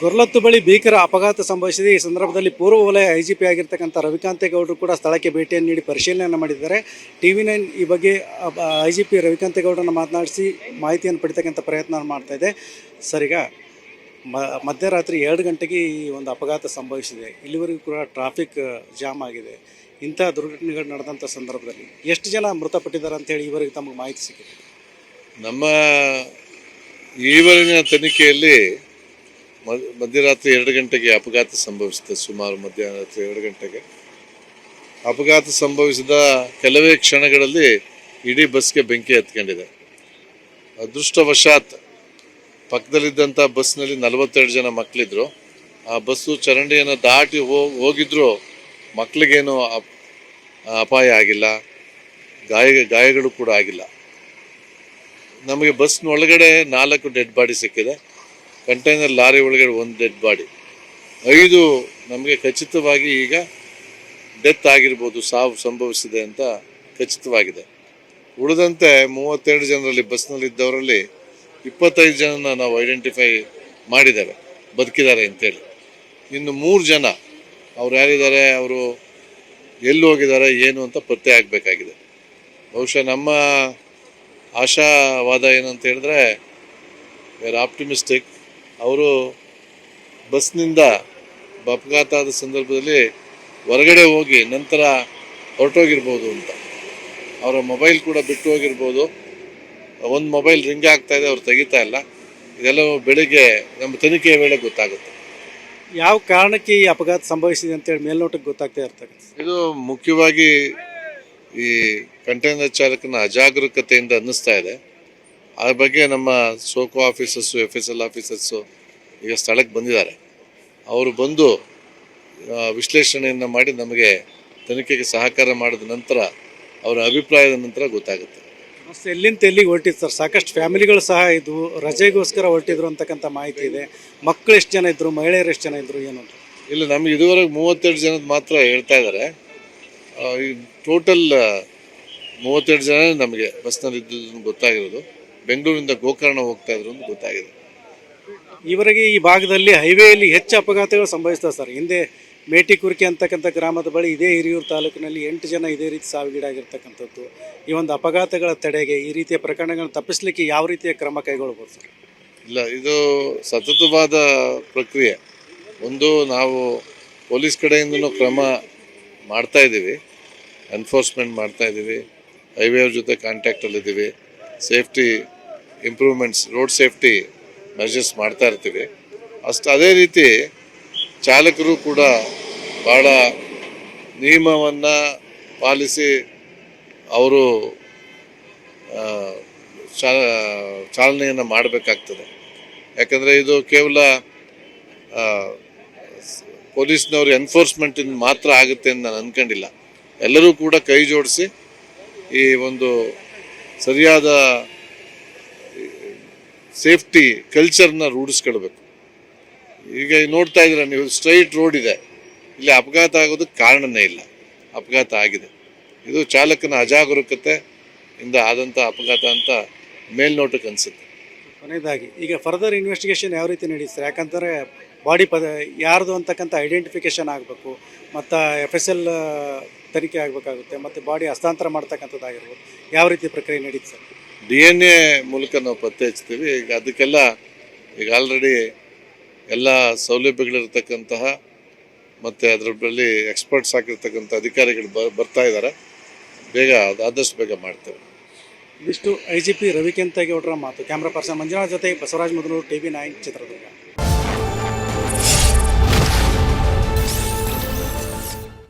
ಗೊರ್ಲತ್ತು ಬಳಿ ಭೀಕರ ಅಪಘಾತ ಸಂಭವಿಸಿದೆ. ಈ ಸಂದರ್ಭದಲ್ಲಿ ಪೂರ್ವ ವಲಯ ಐಜಿಪಿ ಆಗಿರ್ತಕ್ಕಂಥ ರವಿಕಾಂತೇಗೌಡರು ಕೂಡ ಸ್ಥಳಕ್ಕೆ ಭೇಟಿಯನ್ನು ನೀಡಿ ಪರಿಶೀಲನೆಯನ್ನು ಮಾಡಿದ್ದಾರೆ. TV9 ಈ ಬಗ್ಗೆ ಐಜಿಪಿ ರವಿಕಾಂತೇಗೌಡರನ್ನು ಮಾತನಾಡಿಸಿ ಮಾಹಿತಿಯನ್ನು ಪಡಿತಕ್ಕಂಥ ಪ್ರಯತ್ನ ಮಾಡ್ತಾ ಇದೆ. ಸರ್, ಈಗ ಮಧ್ಯರಾತ್ರಿ 2 ಗಂಟೆಗೆ ಈ ಒಂದು ಅಪಘಾತ ಸಂಭವಿಸಿದೆ. ಇಲ್ಲಿವರೆಗೂ ಕೂಡ ಟ್ರಾಫಿಕ್ ಜಾಮ್ ಆಗಿದೆ. ಇಂಥ ದುರ್ಘಟನೆಗಳು ನಡೆದಂಥ ಸಂದರ್ಭದಲ್ಲಿ ಎಷ್ಟು ಜನ ಮೃತಪಟ್ಟಿದ್ದಾರೆ ಅಂತೇಳಿ ಈವರೆಗೆ ತಮಗೆ ಮಾಹಿತಿ ಸಿಕ್ಕಿದೆ? ನಮ್ಮ ಈವರೆಗಿನ ತನಿಖೆಯಲ್ಲಿ ಮಧ್ಯರಾತ್ರಿ 2 ಗಂಟೆಗೆ ಅಪಘಾತ ಸಂಭವಿಸಿದೆ. ಸುಮಾರು ಮಧ್ಯರಾತ್ರಿ 2 ಗಂಟೆಗೆ ಅಪಘಾತ ಸಂಭವಿಸಿದ ಕೆಲವೇ ಕ್ಷಣಗಳಲ್ಲಿ ಇಡೀ ಬಸ್ಗೆ ಬೆಂಕಿ ಹತ್ಕೊಂಡಿದೆ. ಅದೃಷ್ಟವಶಾತ್ ಪಕ್ಕದಲ್ಲಿದ್ದಂಥ ಬಸ್ನಲ್ಲಿ 42 ಜನ ಮಕ್ಕಳಿದ್ರು. ಆ ಬಸ್ಸು ಚರಂಡಿಯನ್ನು ದಾಟಿ ಹೋಗಿದ್ರು. ಮಕ್ಕಳಿಗೇನು ಅಪಾಯ ಆಗಿಲ್ಲ, ಗಾಯಗಳು ಕೂಡ ಆಗಿಲ್ಲ. ನಮಗೆ ಬಸ್ನ ಒಳಗಡೆ 4 ಡೆಡ್ ಬಾಡಿ ಸಿಕ್ಕಿದೆ. ಕಂಟೈನರ್ ಲಾರಿ ಒಳಗಡೆ 1 ಡೆಡ್ ಬಾಡಿ. 5 ನಮಗೆ ಖಚಿತವಾಗಿ ಈಗ ಡೆತ್ ಆಗಿರ್ಬೋದು, ಸಾವು ಸಂಭವಿಸಿದೆ ಅಂತ ಖಚಿತವಾಗಿದೆ. ಉಳಿದಂತೆ 32 ಜನರಲ್ಲಿ ಬಸ್ನಲ್ಲಿದ್ದವರಲ್ಲಿ 25 ಜನನ ನಾವು ಐಡೆಂಟಿಫೈ ಮಾಡಿದ್ದೇವೆ, ಬದುಕಿದ್ದಾರೆ ಅಂತೇಳಿ. ಇನ್ನು 3 ಜನ ಅವ್ರು ಯಾರಿದ್ದಾರೆ, ಅವರು ಎಲ್ಲಿ ಹೋಗಿದ್ದಾರೆ ಏನು ಅಂತ ಪತ್ತೆ ಆಗಬೇಕಾಗಿದೆ. ಬಹುಶಃ ನಮ್ಮ ಆಶಾವಾದ ಏನಂತ ಹೇಳಿದ್ರೆ, ವಿ ಆರ್ ಆಪ್ಟಿಮಿಸ್ಟಿಕ್, ಅವರು ಬಸ್ನಿಂದ ಅಪಘಾತ ಆದ ಸಂದರ್ಭದಲ್ಲಿ ಹೊರಗಡೆ ಹೋಗಿ ನಂತರ ಹೊರಟೋಗಿರ್ಬೋದು ಅಂತ. ಅವರ ಮೊಬೈಲ್ ಕೂಡ ಬಿಟ್ಟು ಹೋಗಿರ್ಬೋದು. ಒಂದು ಮೊಬೈಲ್ ರಿಂಗ್ ಆಗ್ತಾ ಇದೆ, ಅವ್ರು ತೆಗಿತಾ ಇಲ್ಲ. ಇದೆಲ್ಲ ಬೆಳಿಗ್ಗೆ ನಮ್ಮ ತನಿಖೆಯ ವೇಳೆ ಗೊತ್ತಾಗುತ್ತೆ. ಯಾವ ಕಾರಣಕ್ಕೆ ಈ ಅಪಘಾತ ಸಂಭವಿಸಿದೆ ಅಂತೇಳಿ ಮೇಲ್ನೋಟಕ್ಕೆ ಗೊತ್ತಾಗ್ತಾ ಇರ್ತಕ್ಕಂಥ ಇದು ಮುಖ್ಯವಾಗಿ ಈ ಕಂಟೈನರ್ ಚಾಲಕನ ಅಜಾಗರೂಕತೆಯಿಂದ ಅನ್ನಿಸ್ತಾ ಇದೆ. ಆ ಬಗ್ಗೆ ನಮ್ಮ ಸೋಕೋ ಆಫೀಸರ್ಸು, FSL ಆಫೀಸರ್ಸು ಈಗ ಸ್ಥಳಕ್ಕೆ ಬಂದಿದ್ದಾರೆ. ಅವರು ಬಂದು ವಿಶ್ಲೇಷಣೆಯನ್ನು ಮಾಡಿ ನಮಗೆ ತನಿಖೆಗೆ ಸಹಕಾರ ಮಾಡಿದ ನಂತರ ಅವರ ಅಭಿಪ್ರಾಯದ ನಂತರ ಗೊತ್ತಾಗುತ್ತೆ. ಬಸ್ ಎಲ್ಲಿಂದ ಎಲ್ಲಿಗೆ ಹೊರಟಿತ್ತು ಸರ್? ಸಾಕಷ್ಟು ಫ್ಯಾಮಿಲಿಗಳು ಸಹ ಇದ್ವು, ರಜೆಗೋಸ್ಕರ ಹೊರಟಿದ್ರು ಅಂತಕ್ಕಂಥ ಮಾಹಿತಿ ಇದೆ. ಮಕ್ಕಳು ಎಷ್ಟು ಜನ ಇದ್ದರು, ಮಹಿಳೆಯರು ಎಷ್ಟು ಜನ ಇದ್ದರು, ಏನು? ಇಲ್ಲ, ನಮಗೆ ಇದುವರೆಗೆ 32 ಜನದ ಮಾತ್ರ ಹೇಳ್ತಾ ಇದ್ದಾರೆ. ಟೋಟಲ್ 32 ಜನ ನಮಗೆ ಬಸ್ನಲ್ಲಿ ಇದ್ದು ಗೊತ್ತಾಗಿರೋದು. ಬೆಂಗಳೂರಿಂದ ಗೋಕರ್ಣ ಹೋಗ್ತಾ ಇದ್ರು ಅಂತ ಗೊತ್ತಾಗಿದೆ. ಈವರೆಗೆ ಈ ಭಾಗದಲ್ಲಿ ಹೈವೇಯಲ್ಲಿ ಹೆಚ್ಚು ಅಪಘಾತಗಳು ಸಂಭವಿಸ್ತವೆ ಸರ್. ಹಿಂದೆ ಮೇಟಿಕುರ್ಕಿ ಅಂತಕ್ಕಂಥ ಗ್ರಾಮದ ಬಳಿ ಇದೇ ಹಿರಿಯೂರು ತಾಲೂಕಿನಲ್ಲಿ 8 ಜನ ಇದೇ ರೀತಿ ಸಾವಿಗೀಡಾಗಿರ್ತಕ್ಕಂಥದ್ದು. ಈ ಒಂದು ಅಪಘಾತಗಳ ತಡೆಗೆ, ಈ ರೀತಿಯ ಪ್ರಕರಣಗಳನ್ನು ತಪ್ಪಿಸಲಿಕ್ಕೆ ಯಾವ ರೀತಿಯ ಕ್ರಮ ಕೈಗೊಳ್ಬೋದು ಸರ್? ಇಲ್ಲ, ಇದು ಸತತವಾದ ಪ್ರಕ್ರಿಯೆ. ಒಂದು, ನಾವು ಪೊಲೀಸ್ ಕಡೆಯಿಂದನೂ ಕ್ರಮ ಮಾಡ್ತಾ ಇದ್ದೀವಿ, ಎನ್ಫೋರ್ಸ್ಮೆಂಟ್ ಮಾಡ್ತಾ ಇದ್ದೀವಿ, ಹೈವೇವ್ರ ಜೊತೆ ಕಾಂಟ್ಯಾಕ್ಟಲ್ಲಿದ್ದೀವಿ, safety improvements, road safety measures ಮಾಡ್ತಾ ಇರ್ತೀವಿ. ಅದೇ ರೀತಿ ಚಾಲಕರು ಕೂಡ ಭಾಳ ನಿಯಮವನ್ನು ಪಾಲಿಸಿ ಅವರು ಚಾಲನೆಯನ್ನು ಮಾಡಬೇಕಾಗ್ತದೆ. ಯಾಕಂದರೆ ಇದು ಕೇವಲ ಪೊಲೀಸ್ನವ್ರು ಎನ್ಫೋರ್ಸ್ಮೆಂಟಿಂದ ಮಾತ್ರ ಆಗುತ್ತೆ ಅಂತ ನಾನು ಅಂದ್ಕೊಂಡಿಲ್ಲ. ಎಲ್ಲರೂ ಕೂಡ ಕೈ ಜೋಡಿಸಿ ಈ ಒಂದು ಸರಿಯಾದ ಸೇಫ್ಟಿ ಕಲ್ಚರ್ನ ರೂಢಿಸ್ಕೊಳ್ಬೇಕು. ಈಗ ನೋಡ್ತಾ ಇದ್ದೀರ ನೀವು, ಸ್ಟ್ರೈಟ್ ರೋಡ್ ಇದೆ, ಇಲ್ಲಿ ಅಪಘಾತ ಆಗೋದಕ್ಕೆ ಕಾರಣನೇ ಇಲ್ಲ, ಅಪಘಾತ ಆಗಿದೆ. ಇದು ಚಾಲಕನ ಅಜಾಗರೂಕತೆಯಿಂದ ಆದಂಥ ಅಪಘಾತ ಅಂತ ಮೇಲ್ನೋಟಕ್ಕೆ ಅನಿಸುತ್ತೆ. ಕೊನೆಯದಾಗಿ ಈಗ ಫರ್ದರ್ ಇನ್ವೆಸ್ಟಿಗೇಷನ್ ಯಾವ ರೀತಿ ನಡೀತಾರೆ? ಯಾಕಂದರೆ ಬಾಡಿ ಯಾರ್ದು ಅಂತಕ್ಕಂಥ ಐಡೆಂಟಿಫಿಕೇಷನ್ ಆಗಬೇಕು, ಮತ್ತು FSL ತನಿಖೆ ಆಗಬೇಕಾಗುತ್ತೆ, ಮತ್ತು ಬಾಡಿ ಹಸ್ತಾಂತರ ಮಾಡ್ತಕ್ಕಂಥದ್ದಾಗಿರ್ಬೋದು. ಯಾವ ರೀತಿ ಪ್ರಕ್ರಿಯೆ ನಡೀತು ಸರ್? DNA ಮೂಲಕ ನಾವು ಪತ್ತೆ ಹಚ್ತೀವಿ. ಈಗ ಅದಕ್ಕೆಲ್ಲ ಈಗ ಆಲ್ರೆಡಿ ಎಲ್ಲ ಸೌಲಭ್ಯಗಳಿರ್ತಕ್ಕಂತಹ ಮತ್ತು ಅದರಲ್ಲಿ ಎಕ್ಸ್ಪರ್ಟ್ಸ್ ಆಗಿರ್ತಕ್ಕಂಥ ಅಧಿಕಾರಿಗಳು ಬರ್ತಾ ಇದ್ದಾರೆ. ಬೇಗ ಆದಷ್ಟು ಬೇಗ ಮಾಡ್ತೇವೆ. ಇದಿಷ್ಟು IGP ರವಿಕಾಂತೇಗೌಡರ ಮಾತು. ಕ್ಯಾಮ್ರಾ ಪರ್ಸನ್ ಮಂಜುನಾಥ್ ಜೊತೆ ಬಸವರಾಜ್ ಮುದನೂರು, TV9 ಚಿತ್ರದುರ್ಗ.